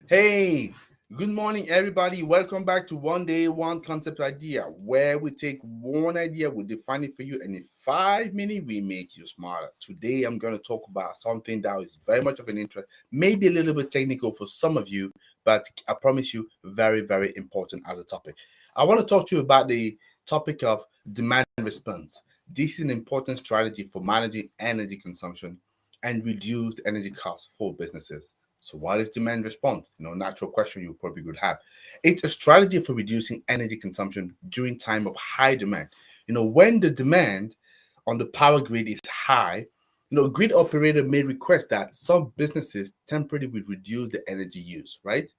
Hey, good morning, everybody. Welcome back to One Day, One Concept Idea, where we take one idea, we define it for you, and in 5 minutes, we make you smarter. Today, I'm going to talk about something that is very much of an interest, maybe a little bit technical for some of you, but I promise you, very, very important as a topic. I want to talk to you about the topic of demand response. This is an important strategy for managing energy consumption and reduced energy costs for businesses. So what is demand response? Natural question you probably would have. It's a strategy for reducing energy consumption during time of high demand. When the demand on the power grid is high, grid operator may request that some businesses temporarily will reduce the energy use, right?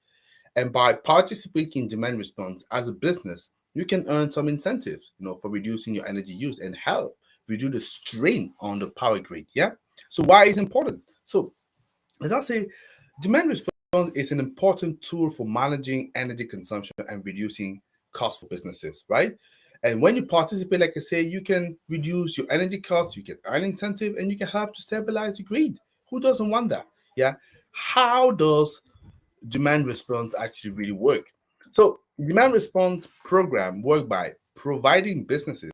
And by participating in demand response as a business, you can earn some incentives, for reducing your energy use and help reduce the strain on the power grid. Yeah. So why is important? So as I say, demand response is an important tool for managing energy consumption and reducing costs for businesses, right? And when you participate, like I say, you can reduce your energy costs, you can earn incentive, and you can help to stabilize the grid. Who doesn't want that? Yeah. How does demand response actually really work? So, demand response program work by providing businesses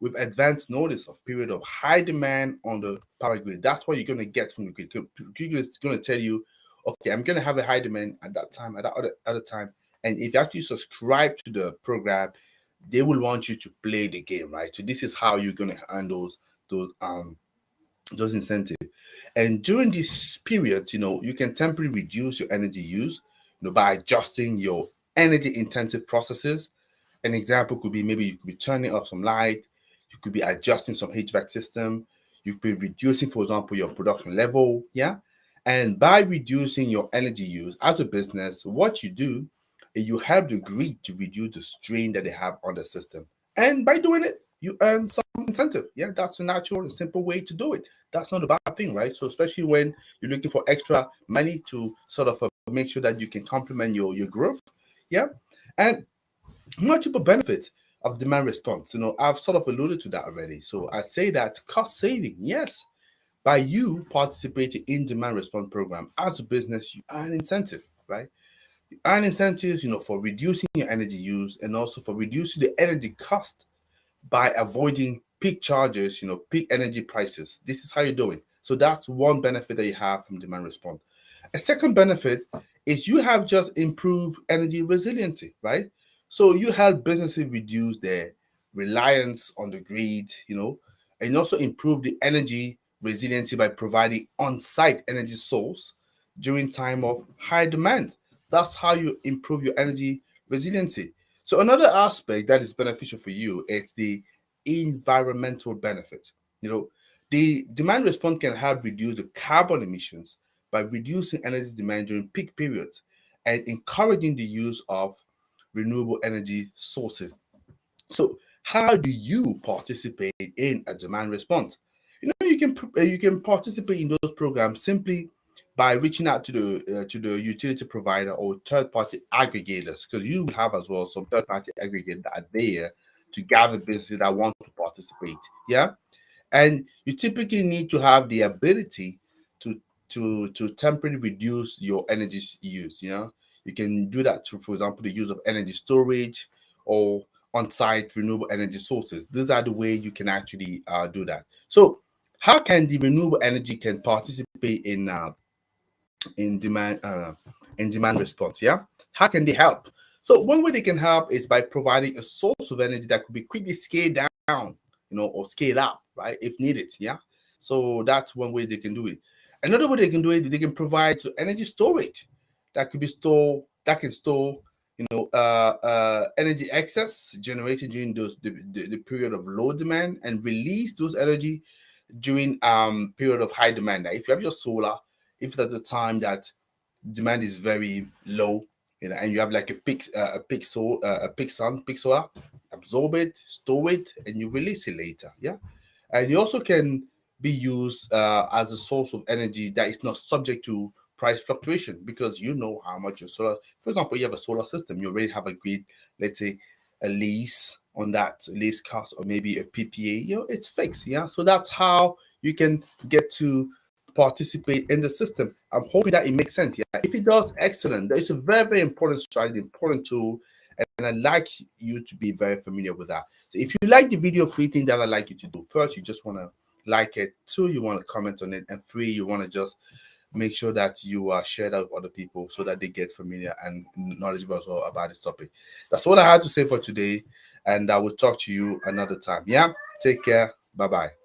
with advance notice of period of high demand on the power grid. That's what you're going to get from the grid. Grid is going to tell you, okay, I'm going to have a high demand at that time, at that other time. And if you actually subscribe to the program, they will want you to play the game, right? So this is how you're going to earn those incentives. And during this period, you can temporarily reduce your energy use, by adjusting your energy intensive processes. An example could be maybe you could be turning off some light, you could be adjusting some HVAC system, you could be reducing, for example, your production level. Yeah. And by reducing your energy use as a business, what you do is you help the grid to reduce the strain that they have on the system. And by doing it, you earn some incentive. Yeah, that's a natural and simple way to do it. That's not a bad thing, right? So especially when you're looking for extra money to sort of make sure that you can complement your growth. Yeah. And multiple benefits of demand response. I've sort of alluded to that already. So I say that cost saving, yes. By you participating in demand response program as a business, you earn incentive, right? You earn incentives, for reducing your energy use and also for reducing the energy cost by avoiding peak charges, peak energy prices. This is how you're doing. So that's one benefit that you have from demand response. A second benefit is you have just improved energy resiliency, right? So you help businesses reduce their reliance on the grid, and also improve the energy resiliency by providing on-site energy source during time of high demand. That's how you improve your energy resiliency. So another aspect that is beneficial for you is the environmental benefit. The demand response can help reduce the carbon emissions by reducing energy demand during peak periods and encouraging the use of renewable energy sources. So, how do you participate in a demand response? You can participate in those programs simply by reaching out to the utility provider or third party aggregators, because you will have as well some third party aggregators that are there to gather businesses that want to participate. Yeah, and you typically need to have the ability to to temporarily reduce your energy use. You can do that through, for example, the use of energy storage or on-site renewable energy sources. These are the way you can actually do that. So how can the renewable energy can participate in demand in demand response? Yeah, how can they help? So one way they can help is by providing a source of energy that could be quickly scaled down, or scaled up, right, if needed. Yeah, so that's one way they can do it. Another way they can do it, they can provide energy storage that could be store that can store energy excess generated during the period of low demand and release those energy during period of high demand. Now, if you have your solar, if it's at the time that demand is very low, and you have like a peak sun, peak solar, absorb it, store it, and you release it later. Yeah, and you also can be used as a source of energy that is not subject to price fluctuation, because you know how much your solar. For example, you have a solar system, you already have agreed, let's say, a lease on that lease cost, or maybe a PPA. It's fixed. Yeah, so that's how you can get to participate in the system. I'm hoping that it makes sense. Yeah, if it does, excellent. It's a very, very important strategy, important tool, and I'd like you to be very familiar with that. So if you like the video, 3 things that I'd like you to do: first, you just want to like it; two, you want to comment on it; and three, you want to just make sure that you share that with other people so that they get familiar and knowledgeable as well about this topic. That's all I had to say for today, and I will talk to you another time. Yeah, take care. Bye bye.